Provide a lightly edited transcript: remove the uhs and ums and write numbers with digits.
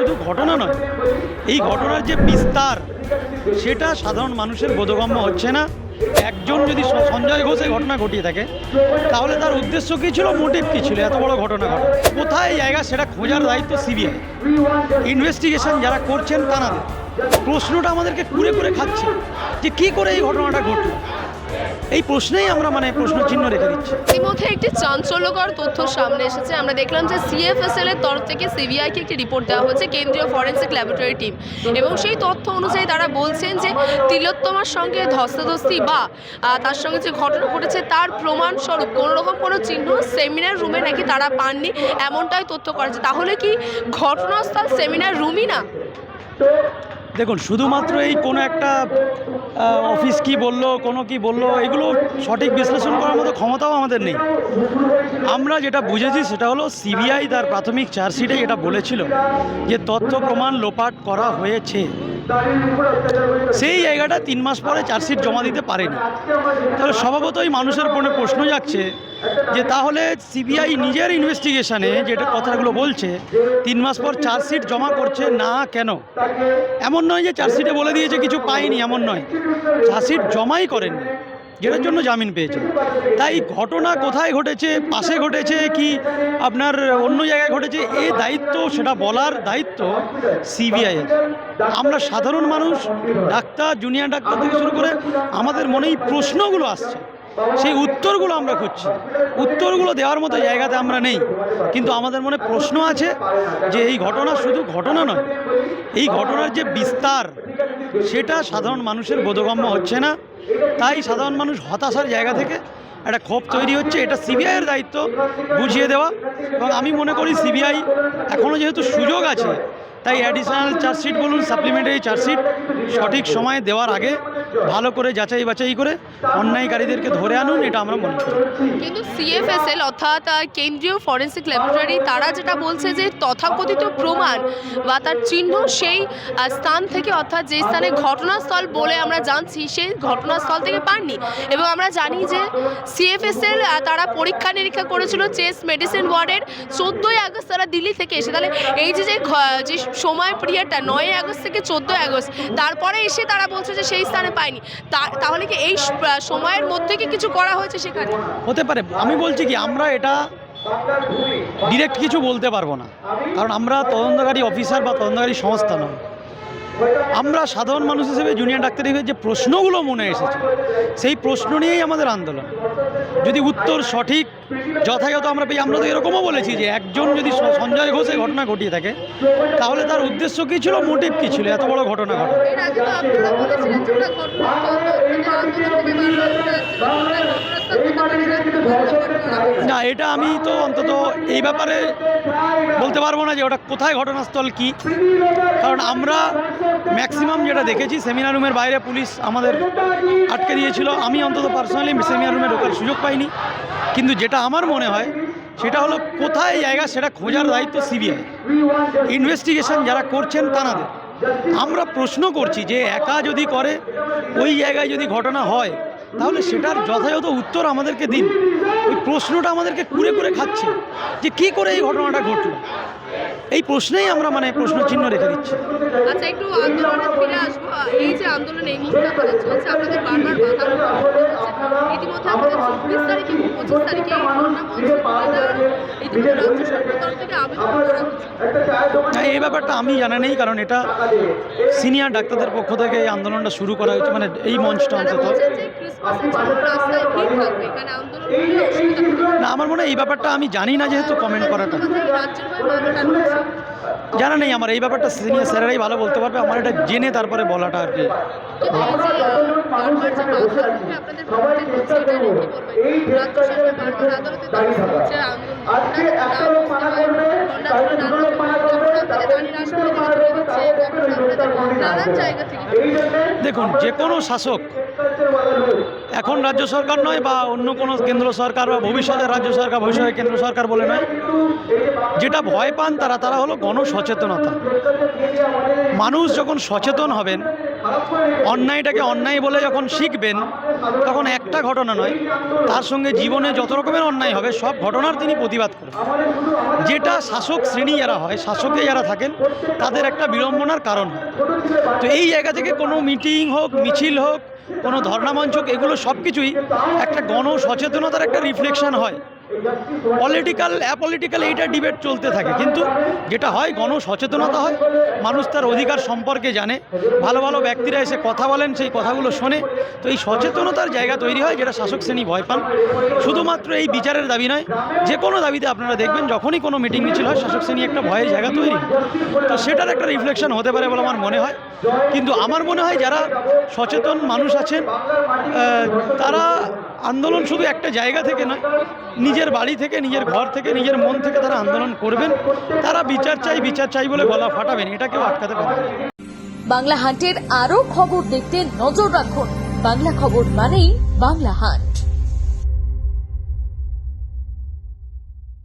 শুধু ঘটনা নয়, এই ঘটনার যে বিস্তার সেটা সাধারণ মানুষের বোধগম্য হচ্ছে না। একজন যদি সঞ্জয় ঘোষ এই ঘটনা ঘটিয়ে থাকে তাহলে তার উদ্দেশ্য কী ছিল, মোটিভ কী ছিল এত বড় ঘটনা ঘটে, কোথায় জায়গা সেটা খোঁজার দায়িত্ব সিবিআই। ইনভেস্টিগেশন যারা করছেন তাঁদের প্রশ্নটা আমাদেরকে কুরে কুরে খাচ্ছে যে কী করে এই ঘটনাটা ঘটল, এই প্রশ্নেই আমরা প্রশ্ন চিহ্ন রেখে দিচ্ছি। ইতিমধ্যে একটি চাঞ্চল্যকর তথ্য সামনে এসেছে। আমরা দেখলাম যে সিএফএসএল এর তরফ থেকে সিবিআইকে একটি রিপোর্ট দেওয়া হয়েছে, কেন্দ্রীয় ফরেন্সিক ল্যাবরেটরি টিম, এবং সেই তথ্য অনুযায়ী তারা বলছেন যে তিলোত্তমার সঙ্গে ধস্তাধস্তি বা তার সঙ্গে যে ঘটনা ঘটেছে তার প্রমাণস্বরূপ কোনোরকম কোনো চিহ্ন সেমিনার রুমে নাকি তারা পাননি, এমনটাই তথ্য করেছে। তাহলে কি ঘটনাস্থল সেমিনার রুমই না? দেখুন, শুধুমাত্র এই কোনো একটা অফিস কি বললো, কোনো কি বললো, এগুলো সঠিক বিশ্লেষণ করার মতো ক্ষমতাও আমাদের নেই। আমরা যেটা বুঝেছি সেটা হলো সিবিআই তার প্রাথমিক চার্জশিটে এটা বলেছিল যে তথ্য প্রমাণ লোপাট করা হয়েছে, সেই জায়গাটা 3 মাস পরে চার্জশিট জমা দিতে পারেনি। তাহলে স্বভাবতই মানুষের মনে প্রশ্ন যাচ্ছে যে তাহলে সিবিআই নিজের ইনভেস্টিগেশনে যেটা কথাগুলো বলছে 3 মাস পর চার্জশিট জমা করছে না কেন? এমন নয় যে চার্জশিটে বলে দিয়েছে কিছু পায়নি, এমন নয়, চার্জশিট জমাই করেননি, যেটার জন্য জামিন পেয়েছে। তাই ঘটনা কোথায় ঘটেছে, পাশে ঘটেছে কি আপনার অন্য জায়গায় ঘটেছে, এই দায়িত্ব সেটা বলার দায়িত্ব সিবিআইয়ের। আমরা সাধারণ মানুষ, ডাক্তার, জুনিয়র ডাক্তার থেকে শুরু করে আমাদের মনেই প্রশ্নগুলো আসছে, সেই উত্তরগুলো আমরা খুঁজছি। উত্তরগুলো দেওয়ার মতো জায়গাতে আমরা নেই, কিন্তু আমাদের মনে প্রশ্ন আছে যে এই ঘটনা শুধু ঘটনা নয়, এই ঘটনার যে বিস্তার সেটা সাধারণ মানুষের বোধগম্য হচ্ছে না। তাই সাধারণ মানুষ হতাশার জায়গা থেকে একটা ক্ষোভ তৈরি হচ্ছে। এটা সিবিআইয়ের দায়িত্ব বুঝিয়ে দেওয়া, এবং আমি মনে করি সিবিআই এখনও যেহেতু সুযোগ আছে, তাই অ্যাডিশনাল চার্জশিট বলুন, সাপ্লিমেন্টারি চার্জশিট সঠিক সময় দেওয়ার আগে ভালো করে যাচাই বাছাই করে অন্যায়কারীদেরকে ধরে আনুন, এটা আমরা মনে করি। কিন্তু সিএফএসএল অর্থাৎ কেন্দ্রীয় ফরেন্সিক ল্যাবরেটরি তারা যেটা বলছে যে তথাকথিত প্রমাণ বা তার চিহ্ন সেই স্থান থেকে, অর্থাৎ যে স্থানে ঘটনাস্থল বলে আমরা জানছি সেই ঘটনাস্থল থেকে পাননি। এবং আমরা জানি যে সিএফএসএল তারা পরীক্ষা নিরীক্ষা করেছিল চেস্ট মেডিসিন ওয়ার্ডের 14ই আগস্ট তারা দিল্লি থেকে এসে। তাহলে এই যে যে সময় পিরিয়ডটা 9ই আগস্ট থেকে 14ই আগস্ট, তারপরে এসে তারা বলছে যে সেই স্থানে পায়নি, তাহলে কি এই সময়ের মধ্যে কি কিছু করা হয়েছে সেখানে? হতে পারে। আমি বলছি কি, আমরা এটা ডিরেক্ট কিছু বলতে পারবো না, কারণ আমরা তদন্তকারী অফিসার বা তদন্তকারী সংস্থা নয়। আমরা সাধারণ মানুষ হিসেবে, জুনিয়র ডাক্তার হিসেবে যে প্রশ্নগুলো মনে এসেছে সেই প্রশ্ন নিয়েই আমাদের আন্দোলন। যদি উত্তর সঠিক যথাযথ আমরা পেয়ে, আমরা তো এরকমও বলেছি যে একজন যদি সঞ্জয় ঘোষ এই ঘটনা ঘটিয়ে থাকে তাহলে তার উদ্দেশ্য কী ছিল, মোটিভ কী ছিল এত বড় ঘটনা ঘটে। না, এটা আমি তো অন্তত এই ব্যাপারে বলতে পারবো না যে ওটা কোথায় ঘটনাস্থল কি, কারণ আমরা ম্যাক্সিমাম যেটা দেখেছি সেমিনার রুমের বাইরে পুলিশ আমাদের আটকে দিয়েছিল। আমি অন্তত পার্সোনালি সেমিনার রুমে ঢোকার সুযোগ পাইনি, কিন্তু যেটা আমার মনে হয় সেটা হলো কোথায় জায়গা সেটা খোঁজার দায়িত্ব সিবিআই। ইনভেস্টিগেশন যারা করছেন তাঁদের আমরা প্রশ্ন করছি যে একা যদি করে, ওই জায়গায় যদি ঘটনা হয় তাহলে সেটার যথাযথ উত্তর আমাদেরকে দিন। ওই প্রশ্নটা আমাদেরকে কুরে কুরে খাচ্ছে যে কী করে এই ঘটনাটা ঘটল, এই প্রশ্নেই আমরা প্রশ্ন চিহ্ন রেখে দিচ্ছি। আচ্ছা, একটু আন্দোলনে ফিরে আসবো। এই যে আন্দোলন এই মুহূর্তে আপনাদের চলছে, আপনাদের বারবার বাধা হচ্ছে। ইতিমধ্যে আমাদের 24 তারিখে 25 তারিখে এই ঘটনা বলছে ইতিমধ্যে রাজ্য সরকারের তরফ থেকে আবেদন করা হচ্ছে। না, এই ব্যাপারটা আমি জানা নেই, কারণ এটা সিনিয়র ডাক্তারদের পক্ষ থেকে এই আন্দোলনটা শুরু করা হয়েছে, এই মঞ্চটা অন্তত। না, আমার মনে হয় এই ব্যাপারটা আমি জানি না, যেহেতু কমেন্ট করাটা জানা নেই আমার। এই ব্যাপারটা সিনিয়র স্যারেরাই ভালো বলতে পারবে, আমার এটা জেনে তারপরে বলাটা আর কি। দেখুন, যে কোনো শাসক এখন রাজ্য সরকার নয় বা অন্য কোনো কেন্দ্র সরকার বা ভবিষ্যতে রাজ্য সরকার ভবিষ্যতে কেন্দ্র সরকার বলে নয়, যেটা ভয় পান তারা হলো গণসচেতনতা। মানুষ যখন সচেতন হবেন, অন্যায়টাকে অন্যায় বলে যখন শিখবেন, তখন একটা ঘটনা নয়, তার সঙ্গে জীবনে যত রকমের অন্যায় হবে সব ঘটনার তিনি প্রতিবাদ করবেন, যেটা শাসক শ্রেণী যারা হয়, শাসকে যারা থাকেন, তাদের একটা বিড়ম্বনার কারণ হয়। তো এই জায়গা থেকে কোনো মিটিং হোক, মিছিল হোক, কোনো ধর্ণামঞ্চ হোক, এগুলো সব কিছুই একটা গণসচেতনতার একটা রিফ্লেকশন হয়। পলিটিক্যাল অ্যাপলিটিক্যাল এইটা ডিবেট চলতে থাকে, কিন্তু যেটা হয় গণসচেতনতা হয়, মানুষ তার অধিকার সম্পর্কে জানে, ভালো ভালো ব্যক্তিরা এসে কথা বলেন, সেই কথাগুলো শোনে। তো এই সচেতনতার জায়গা তৈরি হয়, যেটা শাসক শ্রেণী ভয় পান। শুধুমাত্র এই বিচারের দাবি নয়, যে কোনো দাবিতে আপনারা দেখবেন যখনই কোনো মিটিং মিছিল হয়, শাসক শ্রেণী একটা ভয়ের জায়গা তৈরি হয়। তো সেটার একটা রিফ্লেকশন হতে পারে বলে আমার মনে হয়। কিন্তু আমার মনে হয় যারা সচেতন মানুষ আছেন, তারা আন্দোলন শুধু একটা জায়গা থেকে নয়, নিজের বাড়ি থেকে, নিজের ঘর থেকে, নিজের মন থেকে তারা আন্দোলন করবেন। তারা বিচার চাই বলে গলা ফাটাবেন, এটা কেউ আটকাতে পারবে না। বাংলা হান্টের আরও খবর দেখতে নজর রাখুন। বাংলা খবর মানেই বাংলা হান্ট।